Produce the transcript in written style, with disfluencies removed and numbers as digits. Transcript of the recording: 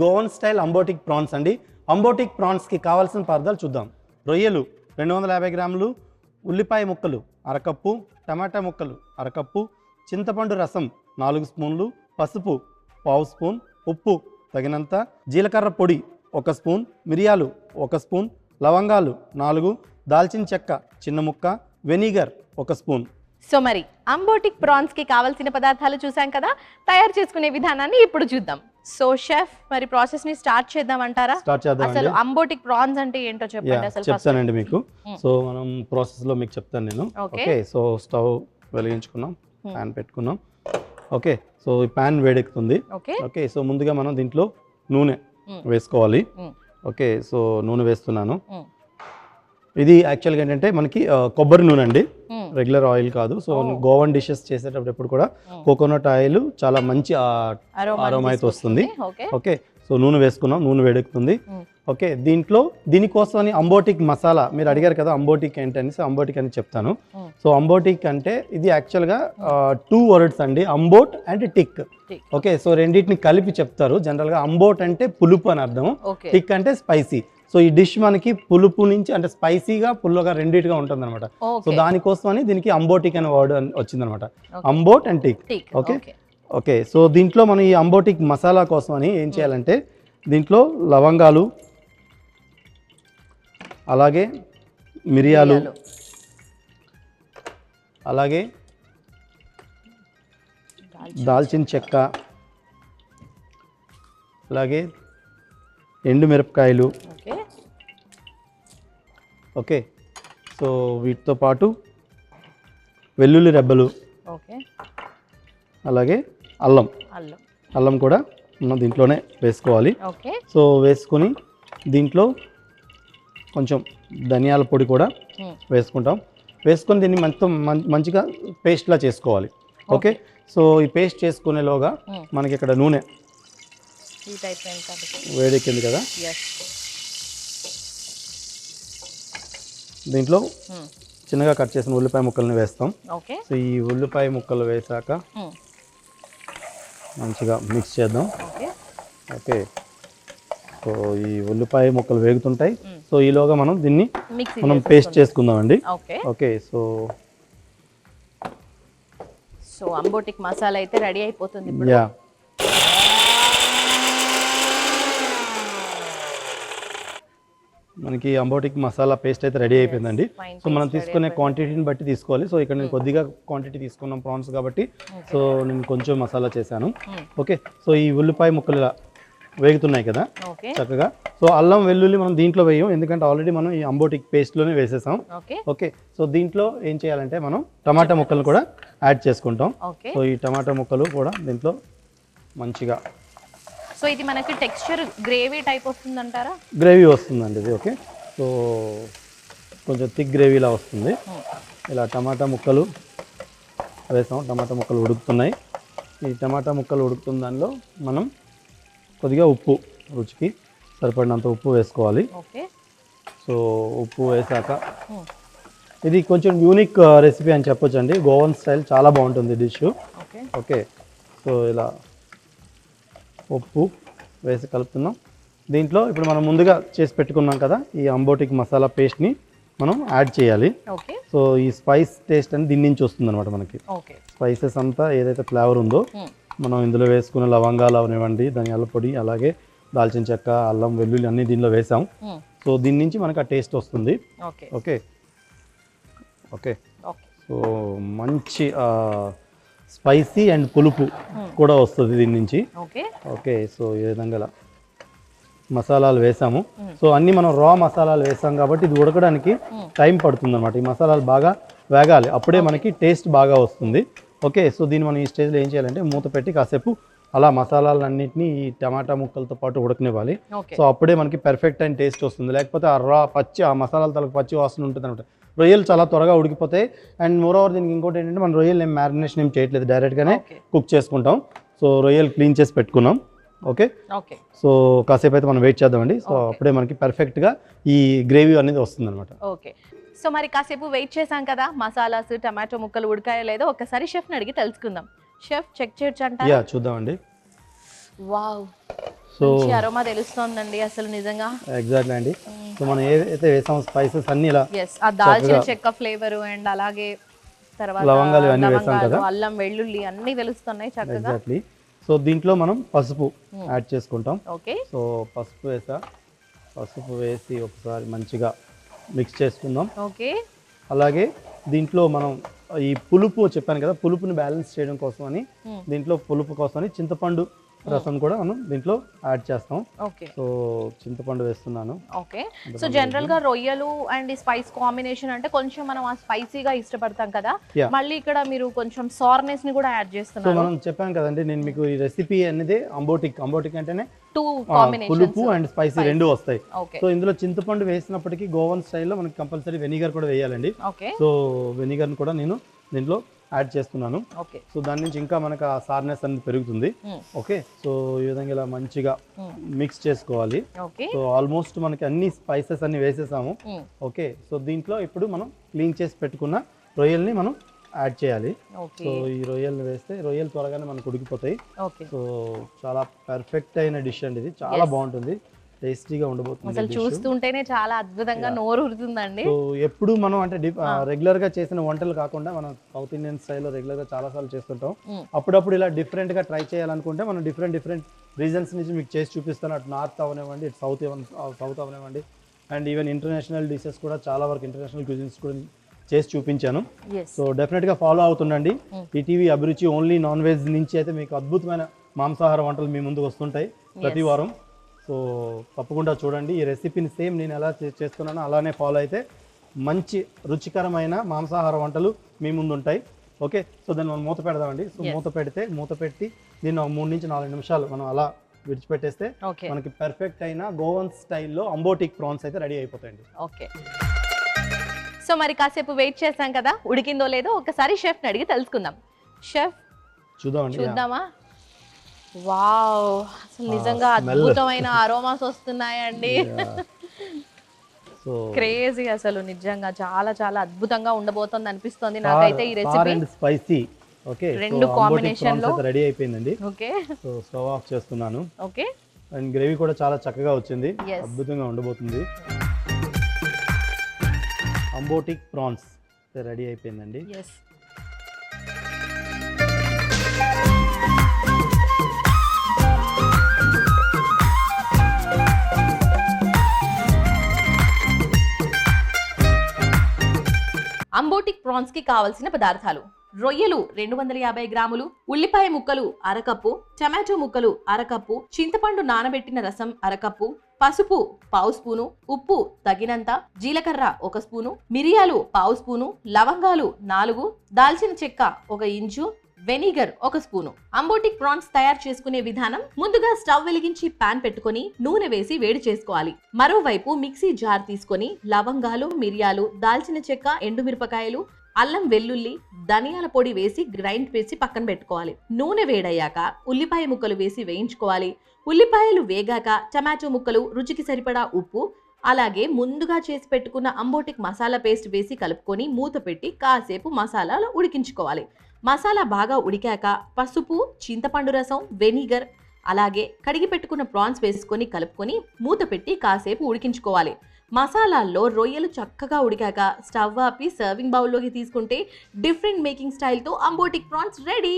Goan style అంబోటిక్ prawns అండి. అంబోటిక్ ప్రాన్స్కి కావాల్సిన పదార్థాలు చూద్దాం. రొయ్యలు 250 గ్రాములు, ఉల్లిపాయ ముక్కలు అరకప్పు, టమాటా ముక్కలు అరకప్పు, చింతపండు రసం 4 స్పూన్లు, పసుపు 1/2 స్పూన్, ఉప్పు తగినంత, జీలకర్ర పొడి 1 స్పూన్, మిరియాలు 1 స్పూన్, లవంగాలు 4, దాల్చిన చెక్క చిన్న ముక్క, వెనిగర్ 1 స్పూన్. సో మరి అంబోటిక్ ప్రాన్స్ కి కావాల్సిన పదార్థాలు చూసాం కదా, తయారు చేసుకునే విధానాన్ని ఇప్పుడు చూద్దాం. సో షెఫ్, మరి ప్రాసెస్ ని స్టార్ట్ చేద్దామంటారా? అసలు అంబోటిక్ ప్రాన్స్ అంటే ఏంటో చెప్పండి. అసలు చెప్తానండి మీకు. సో మనం ప్రాసెస్ లో మీకు చెప్తాను నేను. ఓకే, సో స్టవ్ వెలిగించుకున్నాం, ప్యాన్ పెట్టుకున్నాం. ఓకే, సో ఈ ప్యాన్ వేడెక్కుతుంది. ఓకే, సో ముందుగా మనం దీంట్లో నూనె వేసుకోవాలి. ఓకే, సో నూనె వేస్తున్నాను. ఇది యాక్చువల్గా ఏంటంటే మనకి కొబ్బరి నూనె అండి, రెగ్యులర్ ఆయిల్ కాదు. సో గోవన్ డిషెస్ చేసేటప్పుడు ఎప్పుడు కూడా కోకోనట్ ఆయిల్ చాలా మంచి అరోమా అయితే వస్తుంది. ఓకే, సో నూనె వేసుకున్నాం, నూనె వేడెక్కుతుంది. ఓకే, దీనికోసం అని అంబోటిక్ మసాలా మీరు అడిగారు కదా, అంబోటిక్ ఏంటని. సో అంబోటిక్ అని చెప్తాను. సో అంబోటిక్ అంటే ఇది యాక్చువల్గా 2 వర్డ్స్ అండి, అంబోట్ అండ్ టిక్. ఓకే, సో రెండింటిని కలిపి చెప్తారు జనరల్గా. అంబోట్ అంటే పులుపు అని అర్థం, టిక్ అంటే స్పైసీ. సో ఈ డిష్ మనకి పులుపు నుంచి అంటే స్పైసీగా పుల్లగా రెండింటిగా ఉంటుంది అనమాట. సో దానికోసం అని దీనికి అంబోటిక్ అనే వర్డ్ వచ్చిందనమాట, అంబోట్ అండ్ టిక్. ఓకే ఓకే, సో దీంట్లో మనం ఈ అంబోటిక్ మసాలా కోసం అని ఏం చేయాలంటే దీంట్లో లవంగాలు, అలాగే మిరియాలు, అలాగే దాల్చిన చెక్క, అలాగే ఎండుమిరపకాయలు. ఓకే, సో వీటితో పాటు వెల్లుల్లి రెబ్బలు, అలాగే అల్లం కూడా మనం దీంట్లోనే వేసుకోవాలి. సో వేసుకొని దీంట్లో కొంచెం ధనియాల పొడి కూడా వేసుకుంటాం. వేసుకొని దీన్ని మంచిగా పేస్ట్లా చేసుకోవాలి. ఓకే, సో ఈ పేస్ట్ చేసుకునేలోగా మనకి ఇక్కడ నూనె వేడెక్కింది కదా, దీంట్లో చిన్నగా కట్ చేసిన ఉల్లిపాయ ముక్కలను వేస్తాం. సో ఈ ఉల్లిపాయ ముక్కలు వేసాక మంచిగా మిక్స్ చేద్దాం. ఓకే, సో ఈ ఉల్లిపాయ ముక్కలు వేగుతుంటాయి. సో ఈలోగా మనం దీన్ని పేస్ట్ చేసుకుందామండి. ఓకే, సో అంబోటిక్ మసాలా అయితే రెడీ అయిపోతుంది. యా, మనకి అంబోటిక్ మసాలా పేస్ట్ అయితే రెడీ అయిపోయిందండి. సో మనం తీసుకునే క్వాంటిటీని బట్టి తీసుకోవాలి. సో ఇక్కడ నేను కొద్దిగా క్వాంటిటీ తీసుకున్నాం ప్రాన్స్ కాబట్టి, సో నేను కొంచెం మసాలా చేశాను. ఓకే, సో ఈ ఉల్లిపాయ ముక్కలు వేగుతున్నాయి కదా చక్కగా. సో అల్లం వెల్లుల్లి మనం దీంట్లో వేయం, ఎందుకంటే ఆల్రెడీ మనం ఈ అంబోటిక్ పేస్ట్లోనే వేసేసాం. ఓకే, సో దీంట్లో ఏం చేయాలంటే మనం టమాటా ముక్కలు కూడా యాడ్ చేసుకుంటాం. సో ఈ టమాటా ముక్కలు కూడా దీంట్లో మంచిగా, సో ఇది మనకి టెక్స్చర్ గ్రేవీ టైప్ వస్తుంది అంటారా? గ్రేవీ వస్తుందండి ఇది. ఓకే, సో కొంచెం థిక్ గ్రేవీలా వస్తుంది. ఇలా టమాటా ముక్కలు వేసాం, టమాటా ముక్కలు ఉడుకుతున్నాయి. ఈ టమాటా ముక్కలు ఉడుకుతున్న దానిలో మనం కొద్దిగా ఉప్పు, రుచికి సరిపడినంత ఉప్పు వేసుకోవాలి. సో ఉప్పు వేసాక ఇది కొంచెం యూనిక్ రెసిపీ అని చెప్పొచ్చు అండి, గోవన్ స్టైల్ చాలా బాగుంటుంది డిష్. ఓకే, సో ఇలా ఉప్పు వేసి కలుపుతున్నాం. దీంట్లో ఇప్పుడు మనం ముందుగా చేసి పెట్టుకున్నాం కదా ఈ అంబోటిక్ మసాలా పేస్ట్ని మనం యాడ్ చేయాలి. సో ఈ స్పైస్ టేస్ట్ అని దీని నుంచి వస్తుంది అనమాట మనకి. స్పైసెస్ అంతా ఏదైతే ఫ్లేవర్ ఉందో మనం ఇందులో వేసుకున్న లవంగాలు అవనివ్వండి, ధనియాల పొడి, అలాగే దాల్చిన చెక్క, అల్లం వెల్లుల్లి అన్నీ దీనిలో వేసాం. సో దీని నుంచి మనకు ఆ టేస్ట్ వస్తుంది. ఓకే ఓకే, సో మంచి స్పైసీ అండ్ పులుపు కూడా వస్తుంది దీని నుంచి. ఓకే, సో ఈ విధంగా మసాలాలు వేసాము. సో అన్నీ మనం రా మసాలాలు వేసాం కాబట్టి ఇది ఉడకడానికి టైం పడుతుంది అనమాట. ఈ మసాలాలు బాగా వేగాలి, అప్పుడే మనకి టేస్ట్ బాగా వస్తుంది. ఓకే, సో దీన్ని మనం ఈ స్టేజ్లో ఏం చేయాలంటే మూత పెట్టి కాసేపు అలా మసాలాలన్నింటినీ ఈ టమాటా ముక్కలతో పాటు ఉడకనివ్వాలి. సో అప్పుడే మనకి పర్ఫెక్ట్ అయిన టేస్ట్ వస్తుంది. లేకపోతే ఆ రా ఆ మసాలాల తలకు పచ్చి వాసన ఉంటుంది అనమాట. రొయ్యలు చాలా త్వరగా ఉడికిపోతాయి. అండ్ మోరోవర్ దీనికి ఇంకోటి ఏంటంటే మనం రొయ్యలు ఏం మ్యారినేషన్ ఏం చేయట్లేదు, డైరెక్ట్గానే కుక్ చేసుకుంటాం. సో రొయ్యలు క్లీన్ చేసి పెట్టుకున్నాం. ఓకే, సో కాసేపు అయితే మనం వెయిట్ చేద్దామండి. సో అప్పుడే మనకి పర్ఫెక్ట్గా ఈ గ్రేవీ అనేది వస్తుంది అనమాట. ఓకే, సో మరి కాసేపు వెయిట్ చేసాం కదా, మసాలాస్ టమాటో ముక్కలు ఉడకాయో లేదో ఒక్కసారి షెఫ్ని అడిగి తెలుసుకుందాం. షెఫ్ చెక్ చేయొచ్చు అంటారా? యా, చూద్దామండి. వావ్, సో అరోమా తెలుస్తోందండి అసలు నిజంగా. ఎగ్జాక్ట్లీ అండి. సో మనం ఏదైతే వేసాం స్పైసెస్ అన్ని ఇలా ఆ దాల్చిన చెక్క ఫ్లేవర్ అండ్ అలాగే తర్వాత లవంగాలు అన్ని వేసాం కదా, అల్లం వెల్లుల్లి అన్ని తెలుస్తున్నాయి చక్కగా. ఎగ్జాక్ట్లీ. సో దీంట్లో మనం పసుపు యాడ్ చేసుకుంటాం. ఓకే. సో పసుపు వేసి ఒకసారి మంచిగా మిక్స్ చేసుకుందాం. ఓకే. అలాగే దీంట్లో మనం ఈ పులుపు చెప్పాను కదా, పులుపుని బ్యాలెన్స్ చేయడం కోసం అని దీంట్లో పులుపు కోసం అని చింతపండు రసం కూడా మనం దీంట్లో యాడ్ చేస్తాం. ఓకే. సో చింతపండు వేస్తున్నాను. ఓకే. సో జనరల్ గా రొయ్యలు అండ్ ఈ స్పైస్ కాంబినేషన్ అంటే కొంచెం మనం ఆ స్పైసీగా ఇష్టపడతాం కదా, మళ్ళీ ఇక్కడ మీరు కొంచెం సార్నెస్ ని కూడా యాడ్ సో చేస్తున్నారు. మనం చెప్పాను కదండి, నేను మీకు ఈ రెసిపీ అనేది అంబోటిక్ అంటేనే కాంబినేషన్స్ పులుపు అండ్ స్పైసీ రెండు వస్తాయి. ఓకే. సో ఇందులో చింతపండు వేసినప్పటికీ గోవన్ స్టైల్లో మనకి కంపల్సరీ వెనిగర్ కూడా వేయాలండి. ఓకే. సో వెనిగర్ని కూడా నేను దీంట్లో యాడ్ చేస్తున్నాను. ఓకే. సో దాని నుంచి ఇంకా మనకు ఆ సార్నెస్ అనేది పెరుగుతుంది. ఓకే. సో ఈ విధంగా ఇలా మంచిగా మిక్స్ చేసుకోవాలి. ఓకే. సో ఆల్మోస్ట్ మనకి అన్ని స్పైసెస్ అన్ని వేసేసాము. ఓకే. సో దీంట్లో ఇప్పుడు మనం క్లీన్ చేసి పెట్టుకున్న రొయ్యల్ని మనం యాడ్ చేయాలి. సో ఈ రొయ్యల్ని వేస్తే రొయ్యలు త్వరగానే మనకు ఉడికిపోతాయి. సో చాలా పర్ఫెక్ట్ అయిన డిష్ అండి ఇది, చాలా బాగుంటుంది, టేస్టీగా ఉండబోతుంది. అసలు చూస్తుంటేనే చాలా అద్భుతంగా నోరు ఊరుతుందండి. సో ఎప్పుడు మనం అంటే రెగ్యులర్ గా చేసిన వంటలు కాకుండా మనం సౌత్ ఇండియన్ స్టైల్లో రెగ్యులర్ గా చాలా సార్లు చేస్తుంటాం. అప్పుడప్పుడు ఇలా డిఫరెంట్ గా ట్రై చేయాలనుకుంటే మనం డిఫరెంట్ రీజన్స్ నుంచి మీకు చేసి చూపిస్తాను. అటు నార్త్ అవనివ్వండి, ఇటు సౌత్ అవనివ్వండి, అండ్ ఈవెన్ ఇంటర్నేషనల్ డిషెస్ కూడా చాలా వరకు ఇంటర్నేషనల్ క్యూజిన్స్ కూడా చేసి చూపించాను. సో డెఫినెట్ గా ఫాలో అవుతుండండి. ఈటీవీ అభిరుచి ఓన్లీ నాన్ వెజ్ నుంచి అయితే మీకు అద్భుతమైన మాంసాహార వంటలు మీ ముందుకు వస్తుంటాయి ప్రతి వారం. సో తప్పకుండా చూడండి. ఈ రెసిపీని సేమ్ నేను ఎలా చేస్తున్నానో అలానే ఫాలో అయితే మంచి రుచికరమైన మాంసాహార వంటలు మీ ముందు ఉంటాయి. ఓకే. సో దాన్ని మనం మూత పెడదామండి. సో మూత పెట్టి దీన్ని 3 నుంచి 4 నిమిషాలు మనం అలా విడిచిపెట్టేస్తే మనకి పర్ఫెక్ట్ అయిన గోవన్ స్టైల్లో అంబోటిక్ ప్రాన్స్ అయితే రెడీ అయిపోతాయండి. ఓకే. సో మరి కాసేపు వెయిట్ చేసాం కదా, ఉడికిందో లేదో ఒకసారి షెఫ్ని అడిగి తెలుసుకుందాం. షెఫ్ చూద్దామా? వావ్, అసలు నిజంగా అద్భుతమైన అరోమాస్ వస్తున్నాయండి. క్రేజీ, అసలు నిజంగా చాలా చాలా అద్భుతంగా ఉండబోతుంది అనిపిస్తుంది నాకైతే ఈ రెసిపీ. స్పైసీ. ఓకే. రెండు కాంబినేషన్ లో రెడీ అయిపోయిందండి. ఓకే. సో స్టవ్ ఆఫ్ చేస్తున్నాను. ఓకే. అండ్ గ్రేవీ కూడా చాలా చక్కగా వచ్చింది, అద్భుతంగా ఉండబోతుంది. అంబోటిక్ ప్రాన్స్ రెడీ అయిపోయిందండి. అంబోటిక్ ప్రాన్స్ కి కావలసిన పదార్థాలు: రొయ్యలు 250 గ్రాములు, ఉల్లిపాయ ముక్కలు అరకప్పు, టమాటో ముక్కలు అరకప్పు, చింతపండు నానబెట్టిన రసం అరకప్పు, పసుపు పావు స్పూను, ఉప్పు తగినంత, జీలకర్ర 1 స్పూను, మిరియాలు పావు స్పూను, లవంగాలు 4, దాల్చిన చెక్క 1 ఇంచు, వెనిగర్ 1 స్పూను. అంబోటిక్ ప్రాన్స్ తయారు చేసుకునే విధానం: ముందుగా స్టవ్ వెలిగించి పాన్ పెట్టుకొని నూనె వేసి వేడి చేసుకోవాలి. మరోవైపు మిక్సీ జార్ తీసుకొని లవంగాలు, మిరియాలు, దాల్చిన చెక్క, ఎండుమిరపకాయలు, అల్లం వెల్లుల్లి, ధనియాల పొడి వేసి గ్రైండ్ చేసి పక్కన పెట్టుకోవాలి. నూనె వేడయ్యాక ఉల్లిపాయ ముక్కలు వేసి వేయించుకోవాలి. ఉల్లిపాయలు వేగాక టమాటో ముక్కలు, రుచికి సరిపడా ఉప్పు, అలాగే ముందుగా చేసి పెట్టుకున్న అంబోటిక్ మసాలా పేస్ట్ వేసి కలుపుకొని మూత పెట్టి కాసేపు మసాలాలు ఉడికించుకోవాలి. మసాలా బాగా ఉడికాక పసుపు, చింతపండు రసం, వెనిగర్, అలాగే కడిగి పెట్టుకున్న ప్రాన్స్ వేసుకొని కలుపుకొని మూత పెట్టి కాసేపు ఉడికించుకోవాలి. మసాలాల్లో రొయ్యలు చక్కగా ఉడికాక స్టవ్ ఆపి సర్వింగ్ బౌల్లోకి తీసుకుంటే డిఫరెంట్ మేకింగ్ స్టైల్తో అంబోటిక్ ప్రాన్స్ రెడీ.